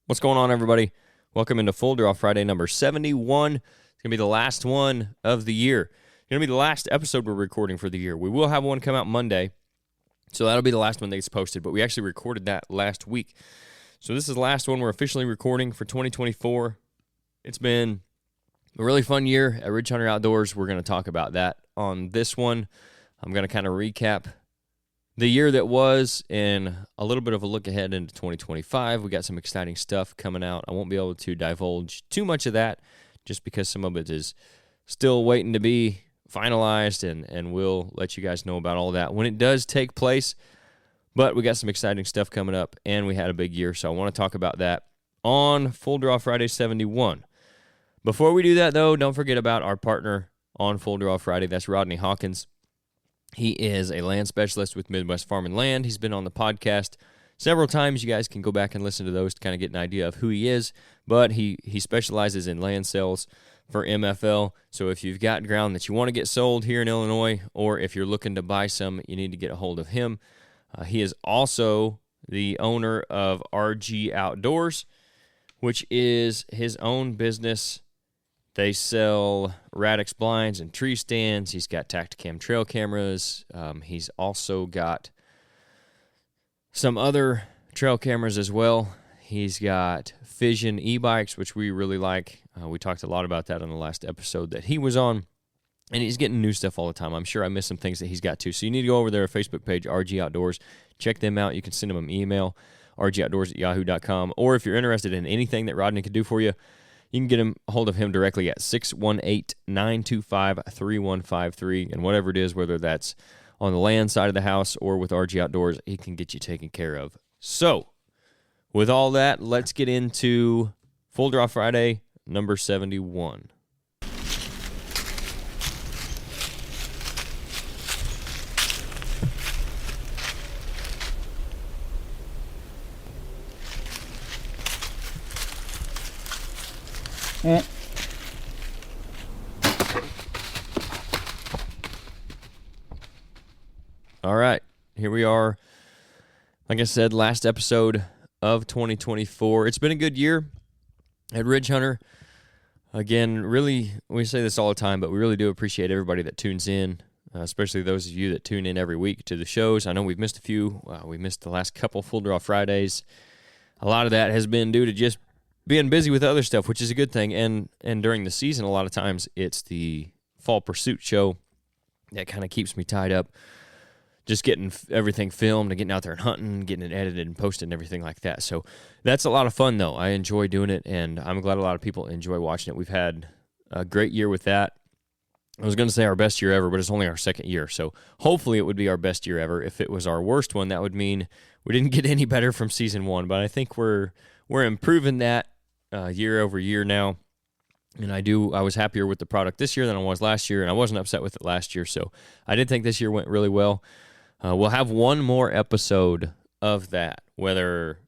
What's going on, everybody? Welcome into Full Draw Friday number 71. It's going to be the last one of the year. It's going to be the last episode we're recording for the year. We will have one come out Monday, so that'll be the last one that gets posted, but we actually recorded that last week. So this is the last one we're officially recording for 2024. It's been a really fun year at Ridgehunteroutdoors. We're going to talk about that on this one. I'm going to kind of recap the year that was and a little bit of a look ahead into 2025. We got some exciting stuff coming out. I won't be able to divulge too much of that just because some of it is still waiting to be finalized, and we'll let you guys know about all that when it does take place. But we got some exciting stuff coming up, and we had a big year, so I want to talk about that on Full Draw Friday 71. Before we do that, though, don't forget about our partner on Full Draw Friday. That's Rodney Hawkins. He is a land specialist with Midwest Farm and Land. He's been on the podcast several times. You guys can go back and listen to those to kind of get an idea of who he is. But he specializes in land sales for MFL. So if you've got ground that you want to get sold here in Illinois, or if you're looking to buy some, you need to get a hold of him. He is also the owner of Ridgehunteroutdoors, which is his own business. They sell Radix blinds and tree stands. He's got Tacticam trail cameras. He's also got some other trail cameras as well. He's got Fission e-bikes, which we really like. We talked a lot about that on the last episode that he was on. And he's getting new stuff all the time. I'm sure I missed some things that he's got too. So you need to go over there, Facebook page, RG Outdoors. Check them out. You can send him an email, rgoutdoors@yahoo.com. Or if you're interested in anything that Rodney could do for you, you can get a hold of him directly at 618-925-3153. And whatever it is, whether that's on the land side of the house or with RG Outdoors, he can get you taken care of. So, with all that, let's get into Full Draw Friday number 71. All right, here we are. Like I said, last episode of 2024. It's been a good year at Ridge Hunter. Again, really, we say this all the time, but we really do appreciate everybody that tunes in, especially those of you that tune in every week to the shows. I know we've missed a few. We missed the last couple Full Draw Fridays. A lot of that has been due to just being busy with other stuff, which is a good thing. And during the season, a lot of times it's the Fall Pursuit show that kind of keeps me tied up, just getting everything filmed and getting out there and hunting, getting it edited and posted and everything like that. So that's a lot of fun, though. I enjoy doing it, and I'm glad a lot of people enjoy watching it. We've had a great year with that. I was going to say our best year ever, but it's only our second year. So hopefully it would be our best year ever. If it was our worst one, that would mean we didn't get any better from season one. But I think we're improving that year over year now. And I was happier with the product this year than I was last year, and I wasn't upset with it last year. So I did think this year went really well. We'll have one more episode of that. Whether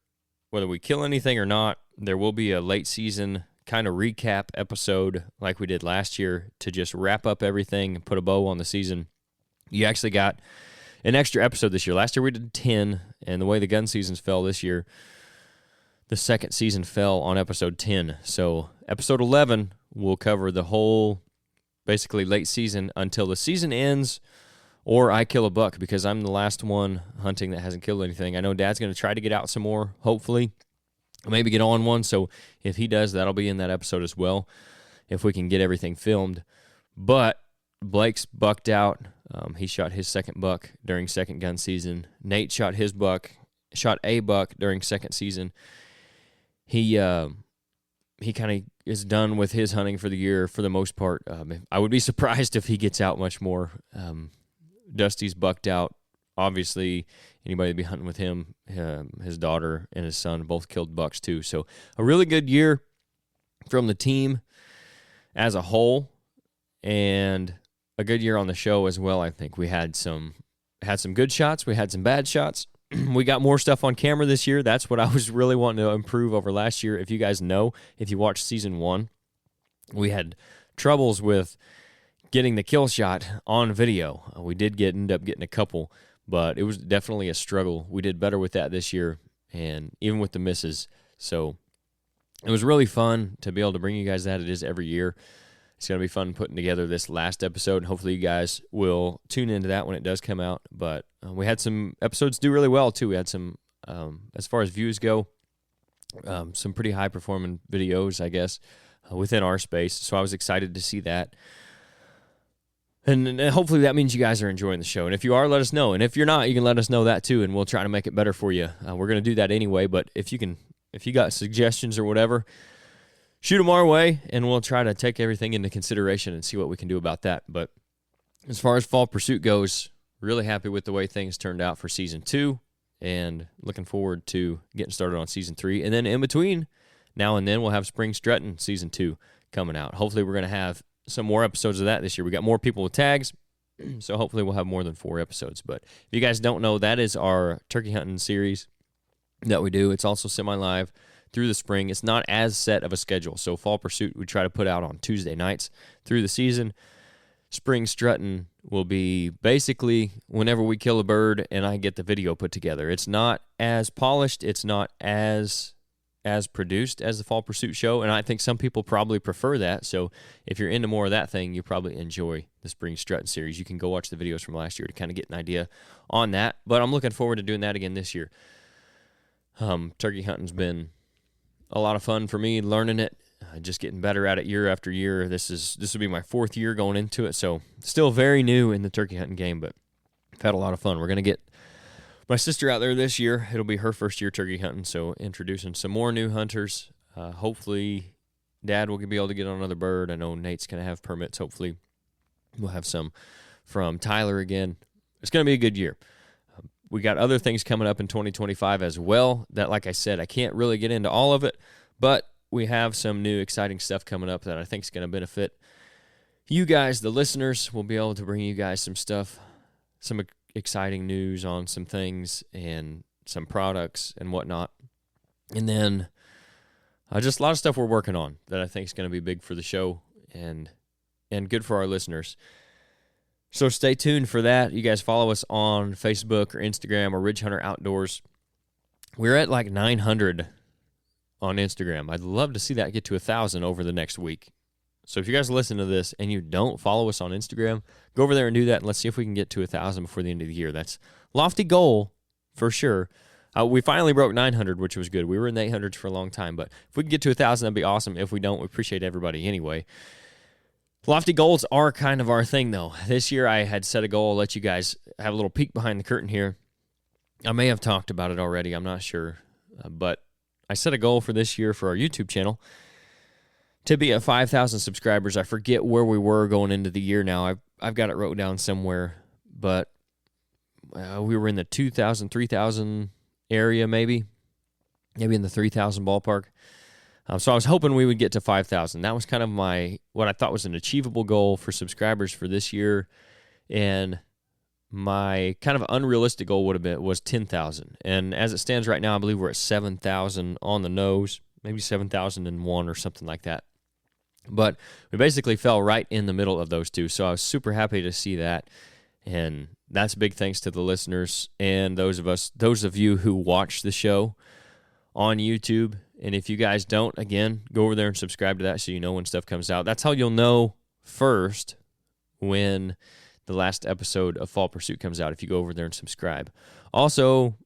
we kill anything or not, there will be a late season kind of recap episode like we did last year to just wrap up everything and put a bow on the season. You actually got an extra episode this year. Last year we did 10, and the way the gun seasons fell this year, the second season fell on episode 10. So episode 11 will cover the whole, basically, late season until the season ends or I kill a buck, because I'm the last one hunting that hasn't killed anything. I know Dad's going to try to get out some more, hopefully. Maybe get on one. So if he does, that'll be in that episode as well, if we can get everything filmed. But Blake's bucked out. He shot his second buck during second gun season. Nate shot a buck during second season. He kind of is done with his hunting for the year for the most part. I would be surprised if he gets out much more. Dusty's bucked out. Obviously, anybody that'd be hunting with him, his daughter and his son both killed bucks too. So a really good year from the team as a whole, and a good year on the show as well. I think we had some good shots. We had some bad shots. We got more stuff on camera this year. That's what I was really wanting to improve over last year. If you guys know, if you watched season 1, we had troubles with getting the kill shot on video. We did end up getting a couple, but it was definitely a struggle. We did better with that this year, and even with the misses. So it was really fun to be able to bring you guys that. It is every year. It's going to be fun putting together this last episode, and hopefully you guys will tune into that when it does come out. But we had some episodes do really well, too. We had some, as far as views go, some pretty high-performing videos, I guess, within our space. So I was excited to see that. And hopefully that means you guys are enjoying the show. And if you are, let us know. And if you're not, you can let us know that, too, and we'll try to make it better for you. We're going to do that anyway, but if you got suggestions or whatever, shoot them our way, and we'll try to take everything into consideration and see what we can do about that. But as far as Fall Pursuit goes, really happy with the way things turned out for Season 2, and looking forward to getting started on Season 3. And then in between now and then, we'll have Spring Strutting Season 2 coming out. Hopefully we're going to have some more episodes of that this year. We got more people with tags, so hopefully we'll have more than 4 episodes. But if you guys don't know, that is our turkey hunting series that we do. It's also semi-live through the spring. It's not as set of a schedule. So Fall Pursuit we try to put out on Tuesday nights through the season. Spring Strutting will be basically whenever we kill a bird and I get the video put together. It's not as polished. It's not as produced as the Fall Pursuit show, and I think some people probably prefer that. So if you're into more of that thing, you probably enjoy the Spring Strutting series. You can go watch the videos from last year to kind of get an idea on that. But I'm looking forward to doing that again this year. Turkey hunting's been a lot of fun for me, learning it, just getting better at it year after year. This will be my 4th year going into it, so still very new in the turkey hunting game, but I've had a lot of fun. We're going to get my sister out there this year. It'll be her first year turkey hunting, so introducing some more new hunters. Hopefully Dad will be able to get on another bird. I know Nate's going to have permits. Hopefully we'll have some from Tyler again. It's going to be a good year. We got other things coming up in 2025 as well that, like I said, I can't really get into all of it, but we have some new exciting stuff coming up that I think is going to benefit you guys, the listeners. We'll be able to bring you guys some stuff, some exciting news on some things and some products and whatnot. And then just a lot of stuff we're working on that I think is going to be big for the show and good for our listeners. So stay tuned for that. You guys follow us on Facebook or Instagram or Ridgehunteroutdoors. We're at like 900 on Instagram. I'd love to see that get to 1,000 over the next week. So if you guys listen to this and you don't follow us on Instagram, go over there and do that, and let's see if we can get to 1,000 before the end of the year. That's a lofty goal for sure. We finally broke 900, which was good. We were in the 800s for a long time, but if we can get to 1,000, that'd be awesome. If we don't, we appreciate everybody anyway. Lofty goals are kind of our thing, though. This year I had set a goal. I'll let you guys have a little peek behind the curtain here. I may have talked about it already. I'm not sure. But I set a goal for this year for our YouTube channel to be at 5,000 subscribers. I forget where we were going into the year now. I've got it wrote down somewhere. But we were in the 2,000, 3,000 area maybe in the 3,000 ballpark. So I was hoping we would get to 5,000. That was kind of what I thought was an achievable goal for subscribers for this year. And my kind of unrealistic goal was 10,000. And as it stands right now, I believe we're at 7,000 on the nose, maybe 7,001 or something like that. But we basically fell right in the middle of those two. So I was super happy to see that. And that's big thanks to the listeners and those of you who watch the show on YouTube. And if you guys don't, again, go over there and subscribe to that so you know when stuff comes out. That's how you'll know first when the last episode of Fall Pursuit comes out, if you go over there and subscribe. Also,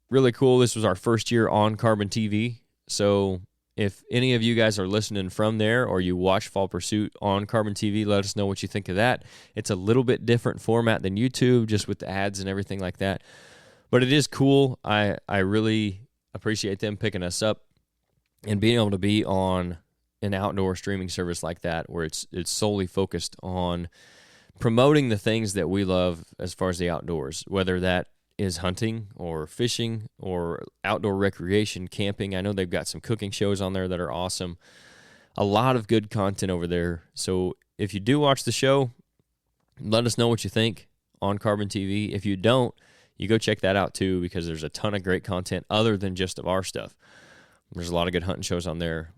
really cool, this was our first year on Carbon TV. So if any of you guys are listening from there or you watch Fall Pursuit on Carbon TV, let us know what you think of that. It's a little bit different format than YouTube, just with the ads and everything like that. But it is cool. I really appreciate them picking us up and being able to be on an outdoor streaming service like that where it's solely focused on promoting the things that we love as far as the outdoors, whether that is hunting or fishing or outdoor recreation, camping. I know they've got some cooking shows on there that are awesome. A lot of good content over there. So if you do watch the show, let us know what you think on Carbon TV. If you don't, you go check that out too, because there's a ton of great content other than just of our stuff. There's a lot of good hunting shows on there.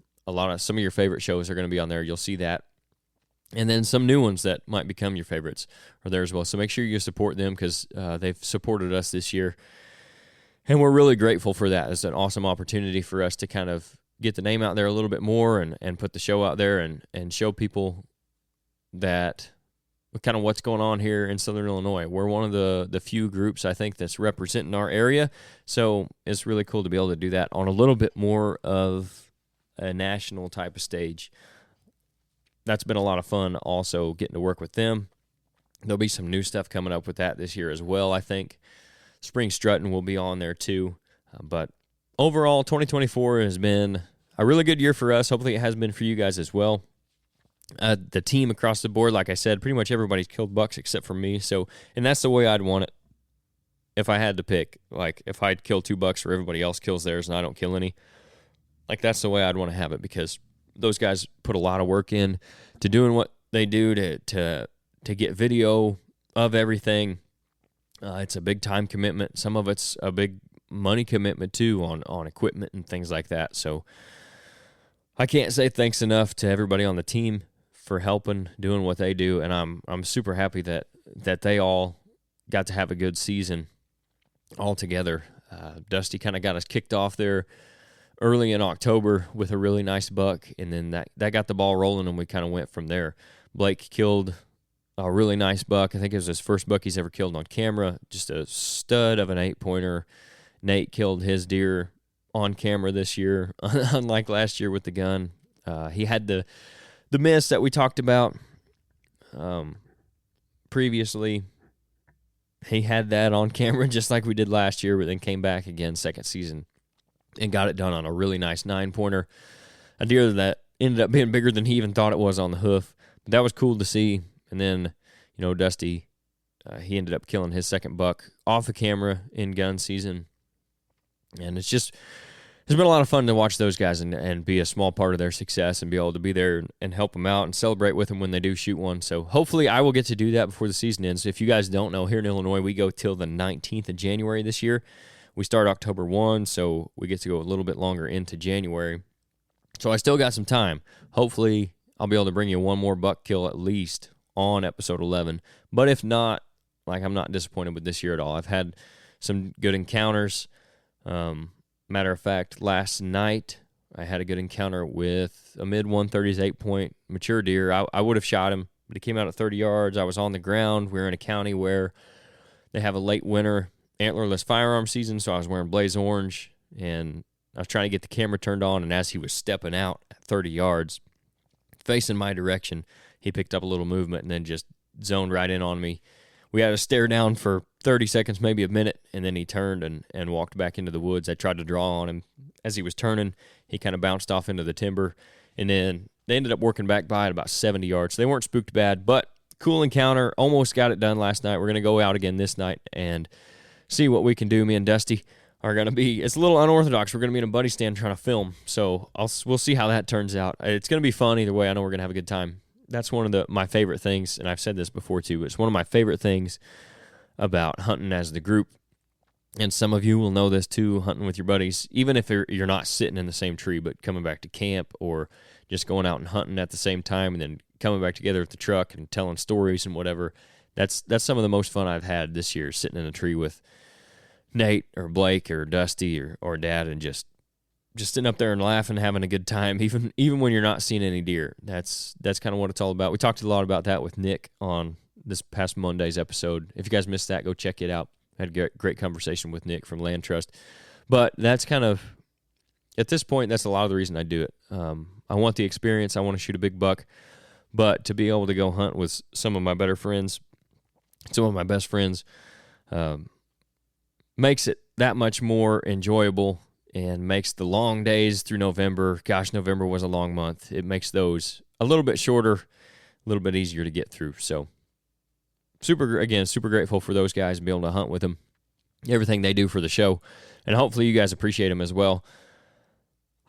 Some of your favorite shows are going to be on there. You'll see that. And then some new ones that might become your favorites are there as well. So make sure you support them because they've supported us this year. And we're really grateful for that. It's an awesome opportunity for us to kind of get the name out there a little bit more and put the show out there and show people that kind of what's going on here in Southern Illinois. We're one of the few groups, I think, that's representing our area. So it's really cool to be able to do that on a little bit more of a national type of stage. That's been a lot of fun also getting to work with them. There'll be some new stuff coming up with that this year as well, I think. Spring Strutting will be on there too. But overall, 2024 has been a really good year for us. Hopefully it has been for you guys as well. The team across the board, like I said, pretty much everybody's killed bucks except for me. So, and that's the way I'd want it if I had to pick. Like, if I'd kill 2 bucks or everybody else kills theirs and I don't kill any, like, that's the way I'd want to have it, because those guys put a lot of work in to doing what they do to get video of everything. It's a big time commitment. Some of it's a big money commitment too on equipment and things like that. So I can't say thanks enough to everybody on the team for helping, doing what they do, and I'm super happy that they all got to have a good season all together. Dusty kind of got us kicked off there early in October with a really nice buck, and then that got the ball rolling, and we kind of went from there. Blake killed a really nice buck. I think it was his first buck he's ever killed on camera, just a stud of an 8-pointer. Nate killed his deer on camera this year, unlike last year with the gun. He had the miss that we talked about previously. He had that on camera just like we did last year, but then came back again second season and got it done on a really nice 9-pointer. A deer that ended up being bigger than he even thought it was on the hoof. But that was cool to see. And then, Dusty, he ended up killing his second buck off the camera in gun season. And it's been a lot of fun to watch those guys and be a small part of their success and be able to be there and help them out and celebrate with them when they do shoot one. So hopefully I will get to do that before the season ends. If you guys don't know, here in Illinois, we go till the 19th of January this year. We start October 1, so we get to go a little bit longer into January. So I still got some time. Hopefully I'll be able to bring you one more buck kill at least on episode 11. But if not, I'm not disappointed with this year at all. I've had some good encounters. Matter of fact, last night I had a good encounter with a mid-130s 8-point mature deer. I would have shot him, but he came out at 30 yards. I was on the ground. We were in a county where they have a late winter antlerless firearm season, so I was wearing blaze orange, and I was trying to get the camera turned on, and as he was stepping out at 30 yards, facing my direction, he picked up a little movement and then just zoned right in on me. We had to stare down for 30 seconds, maybe a minute, and then he turned and walked back into the woods. I tried to draw on him. As he was turning, he kind of bounced off into the timber, and then they ended up working back by at about 70 yards. So they weren't spooked bad, but cool encounter. Almost got it done last night. We're going to go out again this night and see what we can do. Me and Dusty are going to be, it's a little unorthodox. We're going to be in a buddy stand trying to film, so we'll see how that turns out. It's going to be fun either way. I know we're going to have a good time. That's one of my favorite things, and I've said this before too. It's one of my favorite things about hunting as the group, and some of you will know this too, hunting with your buddies, even if you're not sitting in the same tree, but coming back to camp or just going out and hunting at the same time and then coming back together at the truck and telling stories and whatever. That's some of the most fun I've had this year, sitting in a tree with Nate or Blake or Dusty or Dad and just sitting up there and laughing, having a good time, even when you're not seeing any deer. That's kind of what it's all about. We talked a lot about that with Nick on this past Monday's episode. If you guys missed that, go check it out. I had a great conversation with Nick from Land Trust. But that's kind of, at this point, that's a lot of the reason I do it. I want the experience. I want to shoot a big buck. But to be able to go hunt with some of my better friends, some of my best friends, makes it that much more enjoyable and makes the long days through November, gosh, November was a long month, it makes those a little bit shorter, a little bit easier to get through. So super grateful for those guys and be able to hunt with them, everything they do for the show, and hopefully you guys appreciate them as well.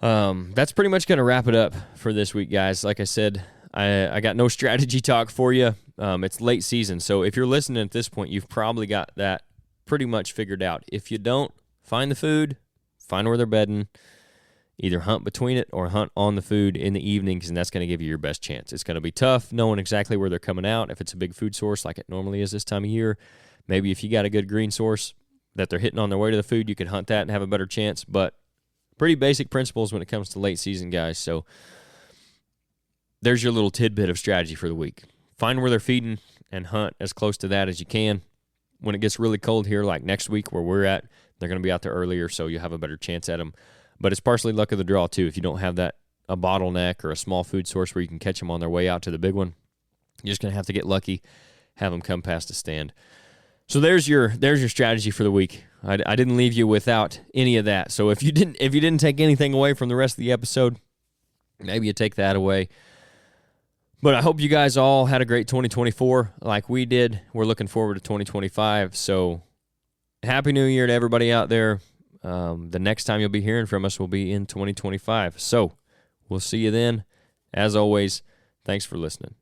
That's pretty much going to wrap it up for this week, guys. Like I said, I got no strategy talk for you. It's late season, so if you're listening at this point, you've probably got that pretty much figured out. If you don't, find the food, find where they're bedding, either hunt between it or hunt on the food in the evenings, and that's going to give you your best chance. It's going to be tough knowing exactly where they're coming out. If it's a big food source like it normally is this time of year, maybe if you got a good green source that they're hitting on their way to the food, you can hunt that and have a better chance. But pretty basic principles when it comes to late season guys. So there's your little tidbit of strategy for the week. Find where they're feeding and hunt as close to that as you can. When it gets really cold here, like next week where we're at, they're going to be out there earlier, so you have a better chance at them. But it's partially luck of the draw, too. If you don't have a bottleneck or a small food source where you can catch them on their way out to the big one, you're just going to have to get lucky, have them come past the stand. So there's your strategy for the week. I didn't leave you without any of that. So if you didn't take anything away from the rest of the episode, maybe you take that away. But I hope you guys all had a great 2024 like we did. We're looking forward to 2025. So Happy New Year to everybody out there. The next time you'll be hearing from us will be in 2025. So we'll see you then. As always, thanks for listening.